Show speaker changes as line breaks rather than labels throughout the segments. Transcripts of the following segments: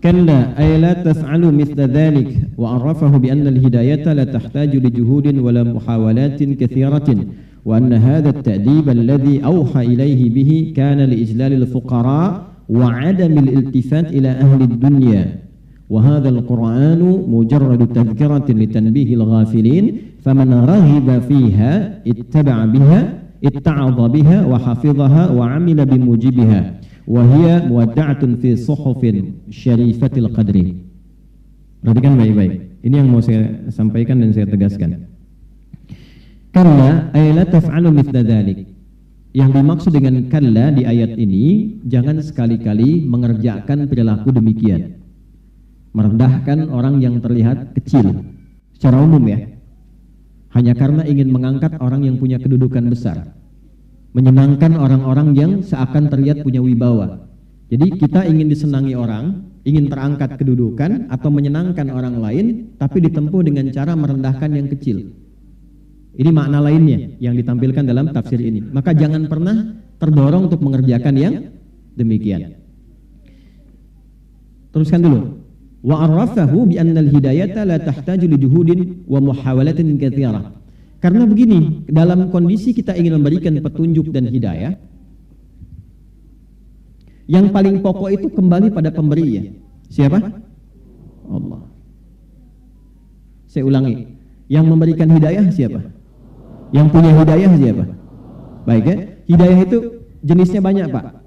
كلا أي لا تفعل مثل ذلك وعرفه بأن الهداية لا تحتاج لجهود ولا محاولات كثيرة وأن هذا التأديب الذي أوحى إليه به كان لإجلال الفقراء وعدم الالتفات إلى أهل الدنيا وهذا القرآن مجرد تذكرة لتنبيه الغافلين فمن رغب فيها اتعظ بها وحفظها وعمل بموجبها وهي مودعة في صحف شريفة القدر. Perhatikan baik-baik. Ini yang mau saya sampaikan dan saya tegaskan. Kalla ay la taf'alu mithla dzalik. Yang dimaksud dengan kalla di ayat ini, jangan sekali-kali mengerjakan perilaku demikian. Merendahkan orang yang terlihat kecil secara umum ya. Hanya karena ingin mengangkat orang yang punya kedudukan besar. Menyenangkan orang-orang yang seakan terlihat punya wibawa. Jadi kita ingin disenangi orang, ingin terangkat kedudukan atau menyenangkan orang lain, tapi ditempuh dengan cara merendahkan yang kecil. Ini makna lainnya yang ditampilkan dalam tafsir ini. Maka jangan pernah terdorong untuk mengerjakan yang demikian. Teruskan dulu. Wa arrafahu bi anna al-hidayata la tahtaju li juhudin wa muhawalatin katsirah. Karena begini, dalam kondisi kita ingin memberikan petunjuk dan hidayah, yang paling pokok itu kembali pada pemberinya. Siapa? Allah. Saya ulangi, yang memberikan hidayah siapa? Yang punya hidayah siapa? Baik ya, hidayah itu jenisnya banyak Pak.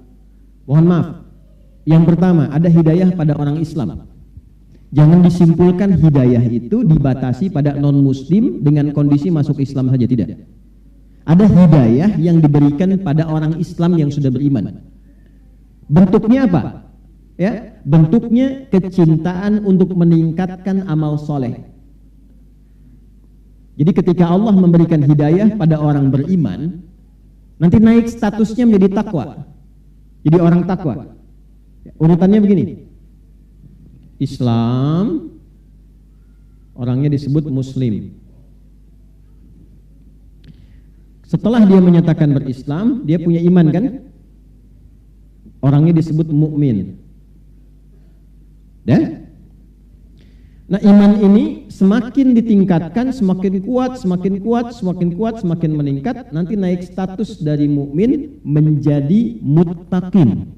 Mohon maaf. Yang pertama, ada hidayah pada orang Islam. Jangan disimpulkan hidayah itu dibatasi pada non-muslim dengan kondisi masuk Islam saja, tidak. Ada hidayah yang diberikan pada orang Islam yang sudah beriman. Bentuknya apa? Ya, bentuknya kecintaan untuk meningkatkan amal soleh. Jadi ketika Allah memberikan hidayah pada orang beriman, nanti naik statusnya menjadi takwa. Jadi orang takwa. Urutannya begini. Islam, orangnya disebut muslim. Setelah dia menyatakan berislam, dia punya iman kan? Orangnya disebut mukmin. Dan nah, iman ini semakin ditingkatkan, semakin kuat, semakin kuat, semakin kuat, semakin meningkat, nanti naik status dari mukmin menjadi muttaqin.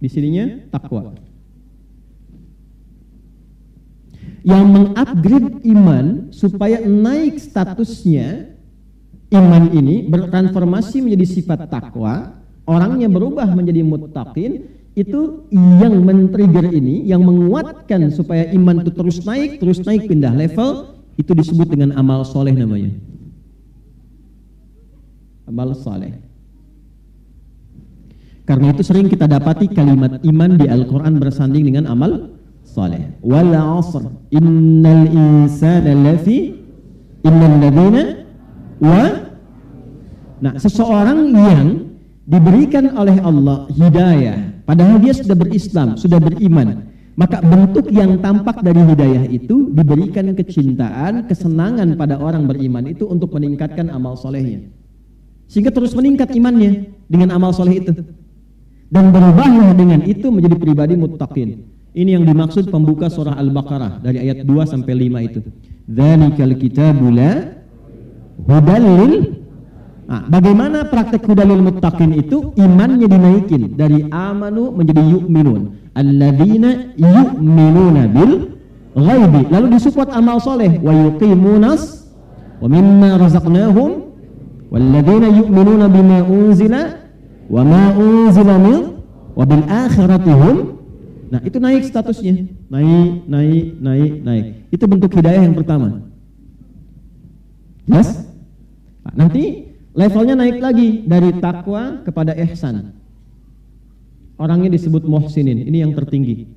Di sininya takwa. Yang mengupgrade iman supaya naik statusnya, iman ini bertransformasi menjadi sifat takwa, orangnya berubah menjadi muttaqin, itu yang men-trigger ini, yang menguatkan supaya iman itu terus naik pindah level, itu disebut dengan amal soleh namanya. Amal soleh. Karena itu sering kita dapati kalimat iman di Al-Quran bersanding dengan amal soleh. Wal 'asr innal insana lafi innal ladzina wa. Nah, seseorang yang diberikan oleh Allah hidayah, padahal dia sudah berislam, sudah beriman, maka bentuk yang tampak dari hidayah itu diberikan kecintaan, kesenangan pada orang beriman itu untuk meningkatkan amal solehnya, sehingga terus meningkat imannya dengan amal soleh itu, dan berubahlah dengan itu menjadi pribadi muttaqin. Ini yang dimaksud pembuka surah Al-Baqarah dari ayat 2 sampai 5 itu. Dzalikal kitabu la hudal lil. Nah, bagaimana praktek hudalil muttaqin itu? Imannya dinaikin dari amanu menjadi yu'minun. Alladzina yu'minuna bil ghaibi. Lalu disupport amal soleh. Wa yuqimunas wa mimma razaqnahum. Walladzina yu'minuna bima unzila wa ma unzila min wa bil akhirati hum. Nah, itu naik statusnya. Naik. Itu bentuk hidayah yang pertama. Jelas? Nah, nanti levelnya naik lagi dari takwa kepada ihsan. Orangnya disebut muhsinin. Ini yang tertinggi.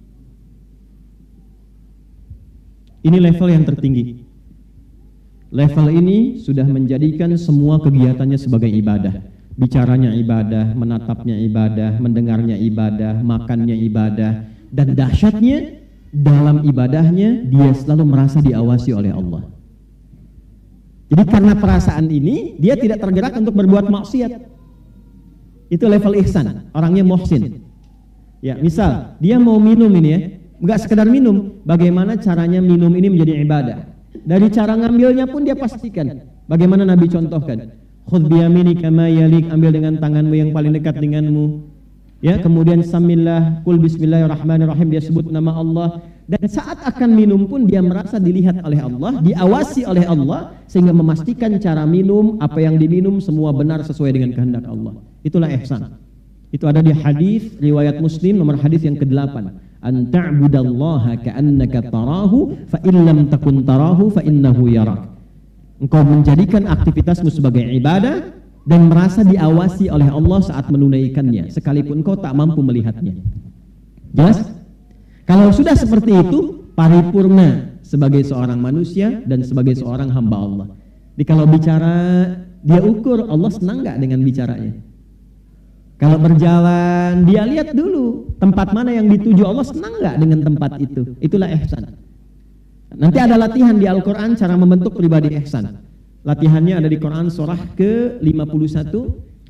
Ini level yang tertinggi. Level ini sudah menjadikan semua kegiatannya sebagai ibadah. Bicaranya ibadah, menatapnya ibadah, mendengarnya ibadah, makannya ibadah. Dan dahsyatnya, dalam ibadahnya dia selalu merasa diawasi oleh Allah. Jadi karena perasaan ini, dia tidak tergerak untuk berbuat maksiat. Itu level ihsan, orangnya muhsin. Ya, misal dia mau minum ini ya, enggak sekedar minum, bagaimana caranya minum ini menjadi ibadah. Dari cara ngambilnya pun dia pastikan. Bagaimana Nabi contohkan? Khudh biyaminika ma yalik, ambil dengan tanganmu yang paling dekat denganmu. Ya, kemudian samillah, kul bismillahirrahmanirrahim, dia sebut nama Allah. Dan saat akan minum pun dia merasa dilihat oleh Allah, diawasi oleh Allah, sehingga memastikan cara minum, apa yang diminum semua benar sesuai dengan kehendak Allah. Itulah ihsan. Itu ada di hadis riwayat Muslim nomor hadis yang ke-8. An ta'budallaha ka'annaka tarahu fa in lam takun tarahu fa innahu yarak. Engkau menjadikan aktivitasmu sebagai ibadah dan merasa diawasi oleh Allah saat menunaikannya, sekalipun engkau tak mampu melihatnya. Jelas? Kalau sudah seperti itu, paripurna sebagai seorang manusia dan sebagai seorang hamba Allah. Jadi kalau bicara, dia ukur Allah senang nggak dengan bicaranya. Kalau berjalan, dia lihat dulu tempat mana yang dituju, Allah senang nggak dengan tempat itu. Itulah ihsan. Nanti ada latihan di Al-Quran cara membentuk pribadi ihsan. Latihannya ada di Quran surah ke-51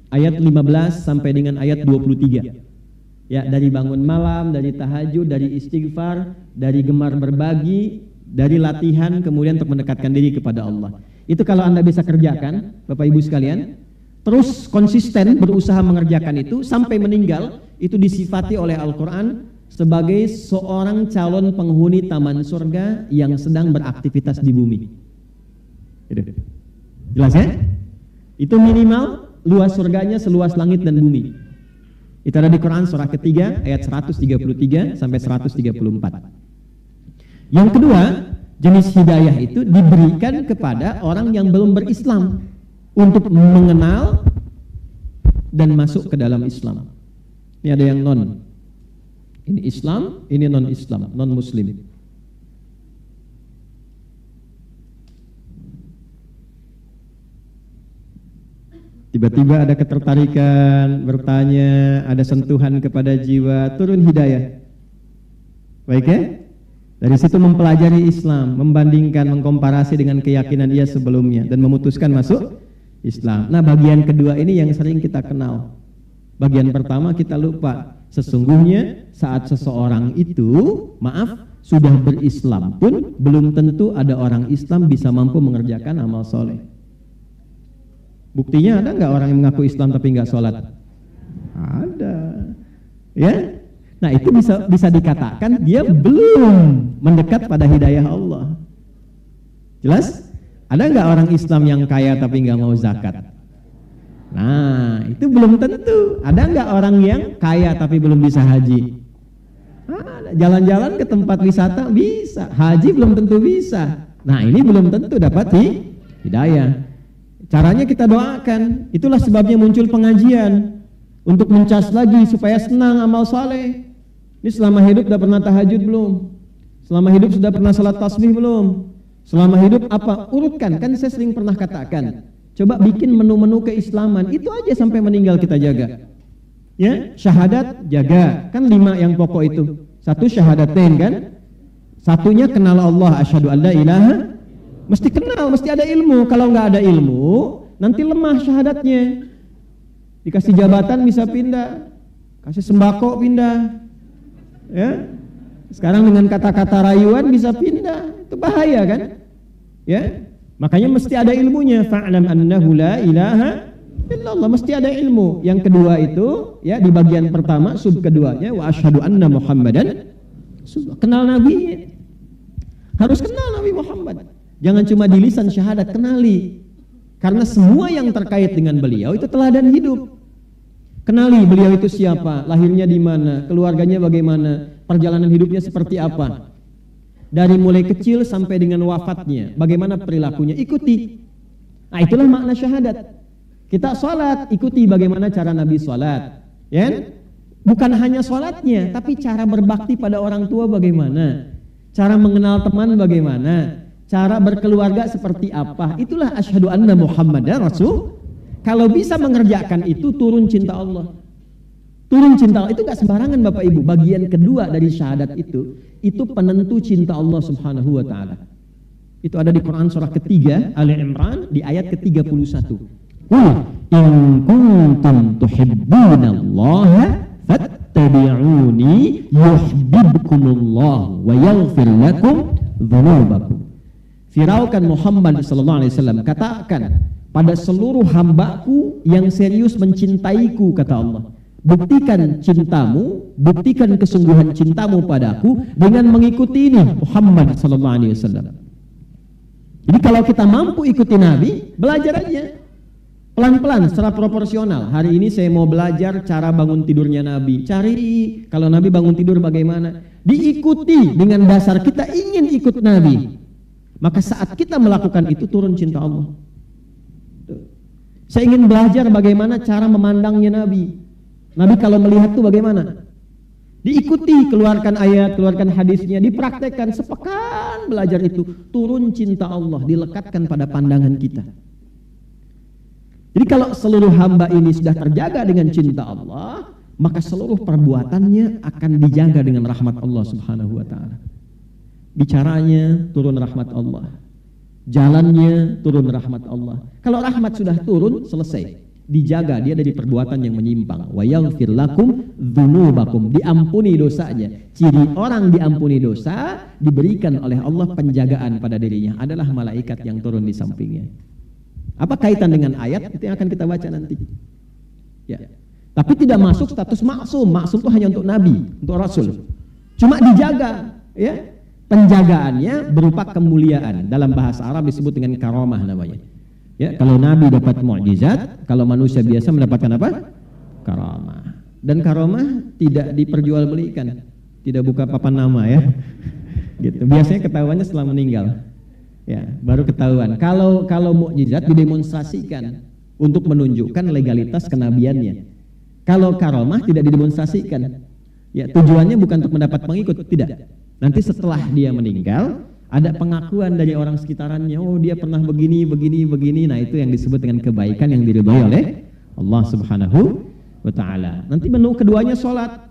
ayat 15 sampai dengan ayat 23. Ya, dari bangun malam, dari tahajud, dari istighfar, dari gemar berbagi, dari latihan kemudian untuk mendekatkan diri kepada Allah. Itu kalau Anda bisa kerjakan, Bapak Ibu sekalian, terus konsisten berusaha mengerjakan itu sampai meninggal, itu disifati oleh Al-Quran sebagai seorang calon penghuni taman surga yang sedang beraktivitas di bumi. Jelas ya? Itu minimal luas surganya seluas langit dan bumi. Itu ada di Quran surah ketiga ayat 133 sampai 134. Yang kedua, jenis hidayah itu diberikan kepada orang yang belum berislam untuk mengenal dan masuk ke dalam Islam. Ini ada yang non. Ini Islam, ini non-Islam, non-Muslim. Tiba-tiba ada ketertarikan, bertanya, ada sentuhan kepada jiwa, turun hidayah. Baik ya? Dari situ mempelajari Islam, membandingkan, mengkomparasi dengan keyakinan dia sebelumnya, dan memutuskan masuk Islam. Nah, bagian kedua ini yang sering kita kenal. Bagian pertama kita lupa. Sesungguhnya saat seseorang itu, maaf, sudah berislam pun, belum tentu ada orang Islam bisa mampu mengerjakan amal soleh. Buktinya ada nggak orang yang mengaku Islam tapi nggak sholat? Ada, ya. Nah itu bisa dikatakan dia belum mendekat pada hidayah Allah. Jelas? Ada nggak orang Islam yang kaya tapi nggak mau zakat? Nah itu belum tentu. Ada nggak orang yang kaya tapi belum bisa haji? Jalan-jalan ke tempat wisata bisa, haji belum tentu bisa. Nah ini belum tentu dapat hidayah. Caranya kita doakan, itulah sebabnya muncul pengajian untuk mencas lagi supaya senang amal saleh. Ini selama hidup sudah pernah tahajud belum? Selama hidup sudah pernah salat tasbih belum? Selama hidup apa? Urutkan, kan saya sering pernah katakan. Coba bikin menu-menu keislaman, itu aja sampai meninggal kita jaga. Ya, syahadat jaga, kan 5 yang pokok itu. 1 syahadatain kan? Satunya kenal Allah, asyhadu an la ilaha. Mesti kenal, mesti ada ilmu. Kalau nggak ada ilmu, nanti lemah syahadatnya. Dikasih jabatan bisa pindah, kasih sembako pindah. Ya, sekarang dengan kata-kata rayuan bisa pindah, itu bahaya kan? Ya, makanya mesti ada ilmunya. Fa'lam annahu la ilaha illallah, mesti ada ilmu. Yang kedua itu, ya di bagian pertama, sub keduanya, wa asyhadu anna Muhammadan. Kenal Nabi, harus kenal Nabi Muhammad. Jangan cuma di lisan syahadat, kenali. Karena semua yang terkait dengan beliau itu teladan hidup. Kenali beliau itu siapa, lahirnya di mana, keluarganya bagaimana, perjalanan hidupnya seperti apa. Dari mulai kecil sampai dengan wafatnya, bagaimana perilakunya, ikuti. Nah itulah makna syahadat. Kita sholat, ikuti bagaimana cara Nabi sholat. Ya? Bukan hanya sholatnya, tapi cara berbakti pada orang tua bagaimana. Cara mengenal teman bagaimana. Cara berkeluarga seperti apa. Itulah asyhadu anna Muhammadan Rasul. Kalau bisa mengerjakan itu, turun cinta Allah. Turun cinta Allah, itu gak sembarangan Bapak Ibu. Bagian kedua dari syahadat itu penentu cinta Allah subhanahu wa ta'ala. Itu ada di Quran surah ketiga, Ali Imran, di ayat ke-31. in kuntum tuhibbunallaha fattabi'uni yuhibbukumullah wa yaghfir lakum dzunubakum. Firaukan Muhammad sallallahu alaihi wasallam, katakan pada seluruh hambaku yang serius mencintaiku, kata Allah, buktikan cintamu, buktikan kesungguhan cintamu padaku dengan mengikuti ini Muhammad sallallahu alaihi wasallam. Jadi kalau kita mampu ikuti Nabi, belajar aja pelan-pelan secara proporsional. Hari ini saya mau belajar cara bangun tidurnya Nabi. Cari kalau Nabi bangun tidur bagaimana, diikuti dengan dasar kita ingin ikut Nabi. Maka saat kita melakukan itu turun cinta Allah. Saya ingin belajar bagaimana cara memandangnya Nabi. Nabi kalau melihat itu bagaimana? Diikuti, keluarkan ayat, keluarkan hadisnya, dipraktekkan, sepekan belajar itu, turun cinta Allah, dilekatkan pada pandangan kita. Jadi kalau seluruh hamba ini sudah terjaga dengan cinta Allah, maka seluruh perbuatannya akan dijaga dengan rahmat Allah Subhanahu wa taala. Bicaranya turun rahmat Allah. Jalannya turun rahmat Allah. Kalau rahmat sudah turun, selesai. Dijaga dia dari perbuatan yang menyimpang. Wa yaghfir lakum dzunubakum, diampuni dosanya. Ciri orang diampuni dosa, diberikan oleh Allah penjagaan pada dirinya, adalah malaikat yang turun di sampingnya. Apa kaitan dengan ayat? Itu yang akan kita baca nanti. Ya. Tapi tidak masuk status maksum. Maksum itu hanya untuk nabi, untuk rasul. Cuma dijaga, ya. Penjagaannya berupa kemuliaan. Dalam bahasa Arab disebut dengan karamah namanya. Ya, kalau nabi dapat mukjizat, kalau manusia biasa mendapatkan apa? Karamah. Dan karamah tidak diperjualbelikan, tidak buka papan nama ya. Gitu. Biasanya ketahuannya setelah meninggal. Ya, baru ketahuan. Kalau mukjizat didemonstrasikan untuk menunjukkan legalitas kenabiannya. Kalau karamah tidak didemonstrasikan. Ya, tujuannya bukan untuk mendapat pengikut, tidak. Nanti setelah dia meninggal, ada pengakuan dari orang sekitarannya, oh dia pernah begini. Nah, itu yang disebut dengan kebaikan yang diridhai oleh Allah Subhanahu wa taala. Nanti menu keduanya salat.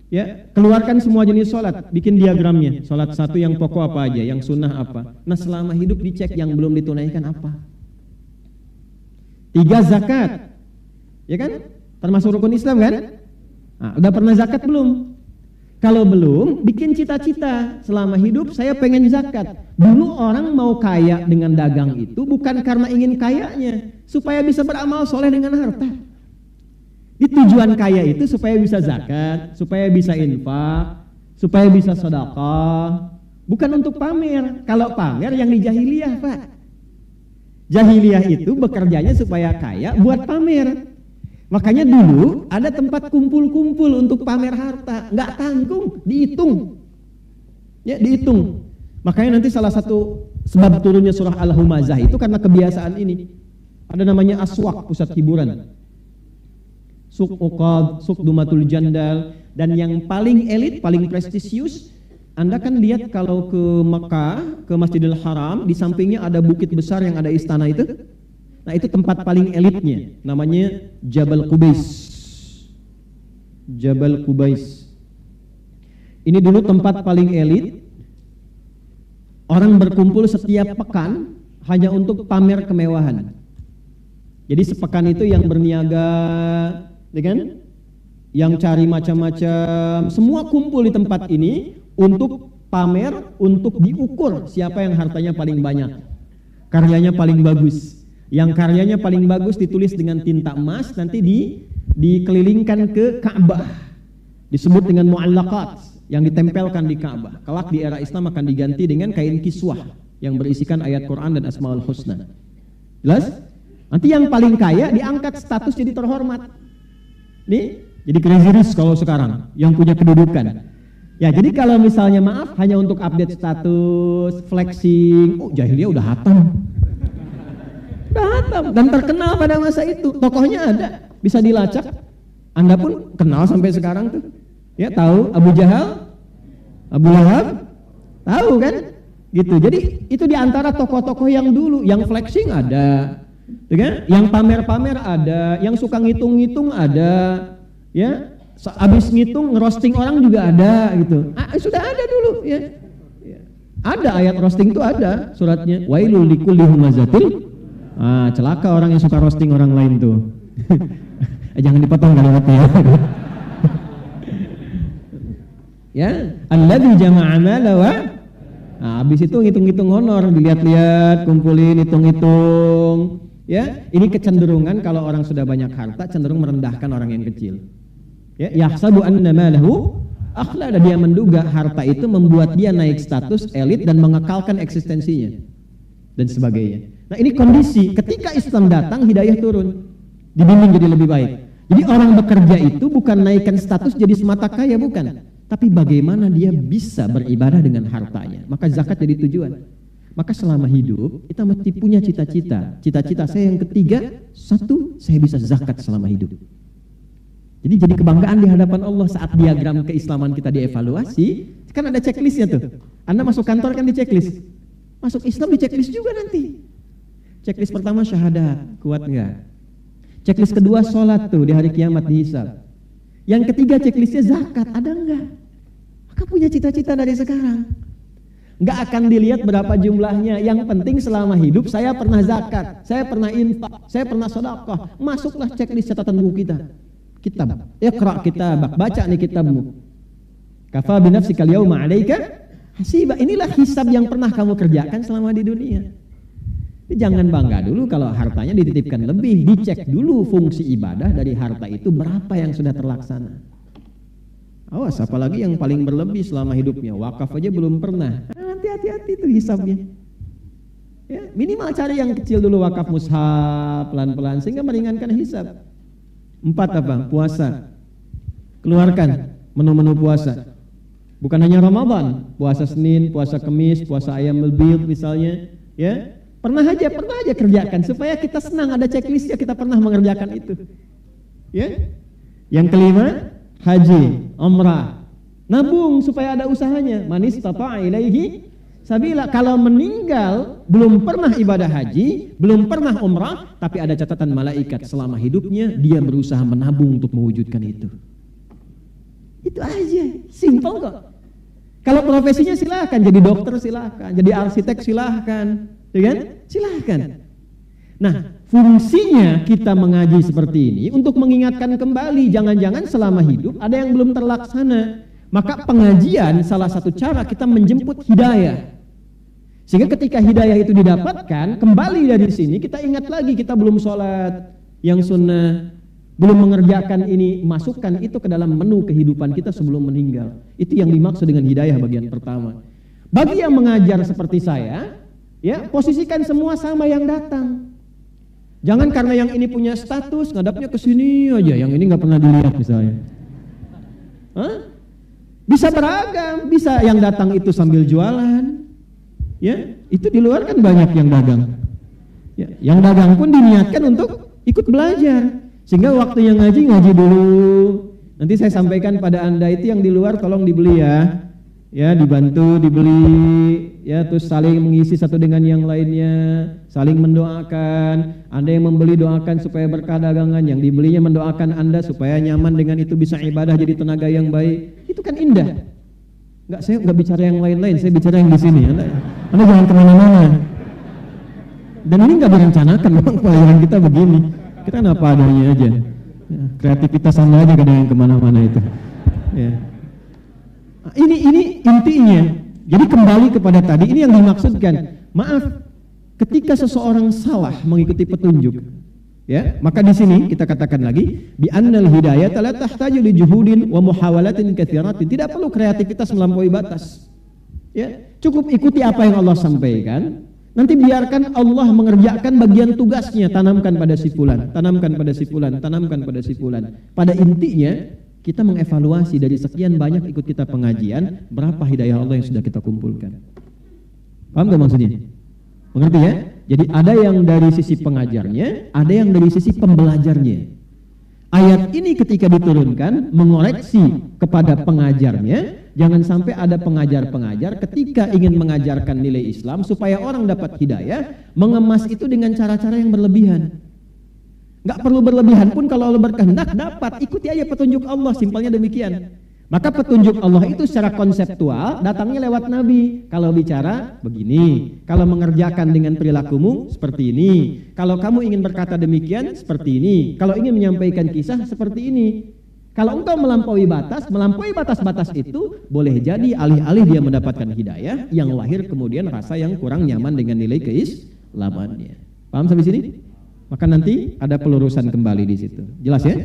Ya, keluarkan semua jenis salat, bikin diagramnya. Salat satu yang pokok apa aja, yang sunnah apa. Nah, selama hidup dicek yang belum ditunaikan apa. 3 zakat. Ya kan? Termasuk rukun Islam kan? Nah, udah pernah zakat belum? Kalau belum, bikin cita-cita. Selama hidup saya pengen zakat. Dulu orang mau kaya dengan dagang itu bukan karena ingin kayanya, supaya bisa beramal soleh dengan harta. Di tujuan kaya itu supaya bisa zakat, supaya bisa infak, supaya bisa sedekah. Bukan untuk pamer. Kalau pamer yang di jahiliyah, Pak. Jahiliyah itu bekerjanya supaya kaya buat pamer. Makanya dulu ada tempat kumpul-kumpul untuk pamer harta, nggak tanggung, dihitung, ya dihitung. Makanya nanti salah satu sebab turunnya surah Al-Humazah itu karena kebiasaan ini. Ada namanya aswak, pusat hiburan, suk uqad, suk dumatul jandal, dan yang paling elit, paling prestisius. Anda kan lihat kalau ke Mekah, ke Masjidil Haram, di sampingnya ada bukit besar yang ada istana itu. Nah, itu tempat paling elitnya, namanya Jabal Qubais. Jabal Qubais. Ini dulu tempat paling elit. Orang berkumpul setiap pekan hanya untuk pamer kemewahan. Jadi sepekan itu yang berniaga, ya kan? Yang cari macam-macam, semua kumpul di tempat ini untuk pamer, untuk diukur siapa yang hartanya paling banyak, karyanya paling bagus. Yang karyanya paling bagus ditulis dengan tinta emas, nanti dikelilingkan ke Ka'bah. Disebut dengan mu'allaqat, yang ditempelkan di Ka'bah. Kelak di era Islam akan diganti dengan kain kiswah yang berisikan ayat Quran dan Asmaul Husna. Jelas? Nanti yang paling kaya diangkat status jadi terhormat. Nih, jadi crazy rich kalau sekarang, yang punya kedudukan. Ya, jadi kalau misalnya maaf hanya untuk update status, flexing, oh jahiliyah udah hatam. Dan terkenal pada masa itu, tokohnya ada, bisa dilacak. Anda pun kenal sampai sekarang tuh. Ya, tahu Abu Jahal, Abu Lahab, tahu kan? Gitu. Jadi itu diantara tokoh-tokoh yang dulu, yang flexing ada, ya kan? Yang pamer-pamer ada, yang suka ngitung-ngitung ada, ya. Abis ngitung ngerosting orang juga ada, gitu. Sudah ada dulu, ya. Ada ayat roasting itu ada suratnya. Wailul likulli humazatil Celaka orang yang suka roasting orang lain tuh. Jangan dipotong kalimatnya ya. Ya, alladzi jama'a mala wa habis itu ngitung-ngitung honor, dilihat-lihat, kumpulin, hitung-hitung. Ya, ini kecenderungan kalau orang sudah banyak harta cenderung merendahkan orang yang kecil. Ya, yahsabu anna malahu akhlada, dia menduga harta itu membuat dia naik status elit dan mengekalkan eksistensinya dan sebagainya. Nah, ini kondisi ketika Islam datang, hidayah turun, dibimbing jadi lebih baik. Jadi orang bekerja itu bukan naikkan status jadi semata kaya, bukan, tapi bagaimana dia bisa beribadah dengan hartanya. Maka zakat jadi tujuan. Maka selama hidup kita mesti punya cita-cita. Cita-cita saya yang ketiga, satu, saya bisa zakat selama hidup. Jadi kebanggaan di hadapan Allah saat diagram keislaman kita dievaluasi, kan ada checklistnya tuh. Anda masuk kantor kan di checklist, masuk Islam di checklist juga nanti. Checklist pertama syahadat, kuat enggak? Checklist kedua sholat tuh di hari kiamat dihisab. Yang ketiga checklistnya zakat, ada enggak? Maka punya cita-cita dari sekarang. Enggak akan dilihat berapa jumlahnya, yang penting selama hidup saya pernah zakat, saya pernah infak, saya pernah sedekah. Masuklah checklist catatan buku kita. Kitab, iqra kitabak, baca nih kitabmu. Kafa bi nafsika al-yawma 'alaika hasiba. Inilah hisab yang pernah kamu kerjakan selama di dunia. Jangan bangga dulu kalau hartanya dititipkan lebih, dicek dulu fungsi ibadah dari harta itu berapa yang sudah terlaksana. Awas, apalagi yang paling berlebih selama hidupnya, wakaf aja belum pernah. Nanti hati-hati itu hisabnya. Ya, minimal cari yang kecil dulu, wakaf mushaf pelan-pelan sehingga meringankan hisab. 4 apa? Puasa. Keluarkan menu-menu puasa. Bukan hanya Ramadan, puasa Senin, puasa Kamis, puasa Ayyamul Bid misalnya, ya. Pernah aja kerjakan supaya kita senang, ada checklistnya, kita pernah mengerjakan itu. Ya. Yang kelima, haji, umrah. Nabung supaya ada usahanya. Man istata'a ilaihi sabila. Kalau meninggal belum pernah ibadah haji, belum pernah umrah, tapi ada catatan malaikat selama hidupnya dia berusaha menabung untuk mewujudkan itu. Itu aja, simpel kok. Kalau profesinya silahkan, jadi dokter silahkan, jadi arsitek silahkan, ya kan? Silahkan. Nah, fungsinya kita mengaji seperti ini untuk mengingatkan kembali, jangan-jangan selama hidup ada yang belum terlaksana. Maka pengajian salah satu cara kita menjemput hidayah. Sehingga ketika hidayah itu didapatkan, kembali dari sini kita ingat lagi kita belum sholat yang sunnah, belum mengerjakan ini, masukkan itu ke dalam menu kehidupan kita sebelum meninggal. Itu yang dimaksud dengan hidayah bagian pertama. Bagi yang mengajar seperti saya, ya, posisikan semua sama yang datang. Jangan karena yang ini punya status, ngadapnya ke sini aja, yang ini nggak pernah dilihat misalnya. Bisa beragam, bisa yang datang itu sambil jualan. Ya, itu di luar kan banyak yang dagang. Ya, yang dagang pun diniatkan untuk ikut belajar. Sehingga waktu yang ngaji dulu. Nanti saya sampaikan pada Anda itu yang di luar tolong dibeli ya. Ya, dibantu dibeli, ya, terus saling mengisi satu dengan yang lainnya, saling mendoakan. Anda yang membeli doakan supaya berkah dagangan, yang dibelinya mendoakan Anda supaya nyaman dengan itu, bisa ibadah jadi tenaga yang baik. Itu kan indah. Enggak, saya enggak bicara yang lain-lain, saya bicara yang di sini. Anda jangan kemana-mana. Dan ini enggak direncanakan, memang pelajaran kita begini. Kita kan apa adanya aja. Ya, kreativitas Anda aja kadang yang kemana-mana itu. Ya. Ini intinya. Jadi kembali kepada tadi, ini yang dimaksudkan. Maaf, ketika seseorang salah mengikuti petunjuk, ya, maka di sini kita katakan lagi, bi annal hidayata la tahtaju li juhudin wa muhawalatin katsiratin. Tidak perlu kreativitas melampaui batas. Ya, cukup ikuti apa yang Allah sampaikan. Nanti biarkan Allah mengerjakan bagian tugasnya, tanamkan pada si fulan, tanamkan pada si fulan, tanamkan pada si fulan. Pada intinya kita mengevaluasi dari sekian banyak ikut kita pengajian, berapa hidayah Allah yang sudah kita kumpulkan. Paham gak maksudnya? Mengerti ya? Jadi ada yang dari sisi pengajarnya, ada yang dari sisi pembelajarnya. Ayat ini ketika diturunkan mengoreksi kepada pengajarnya, jangan sampai ada pengajar-pengajar ketika ingin mengajarkan nilai Islam supaya orang dapat hidayah, mengemas itu dengan cara-cara yang berlebihan. Enggak perlu berlebihan pun, kalau Allah berkehendak dapat, ikuti aja petunjuk Allah, simpelnya demikian. Maka petunjuk Allah itu secara konseptual datangnya lewat Nabi. Kalau bicara begini, kalau mengerjakan dengan perilakumu seperti ini, kalau kamu ingin berkata demikian seperti ini, kalau ingin menyampaikan kisah seperti ini. Kalau engkau melampaui batas-batas itu boleh jadi alih-alih dia mendapatkan hidayah yang lahir kemudian rasa yang kurang nyaman dengan nilai keislamannya. Paham sampai sini? Maka nanti ada pelurusan kembali di situ. Jelas ya?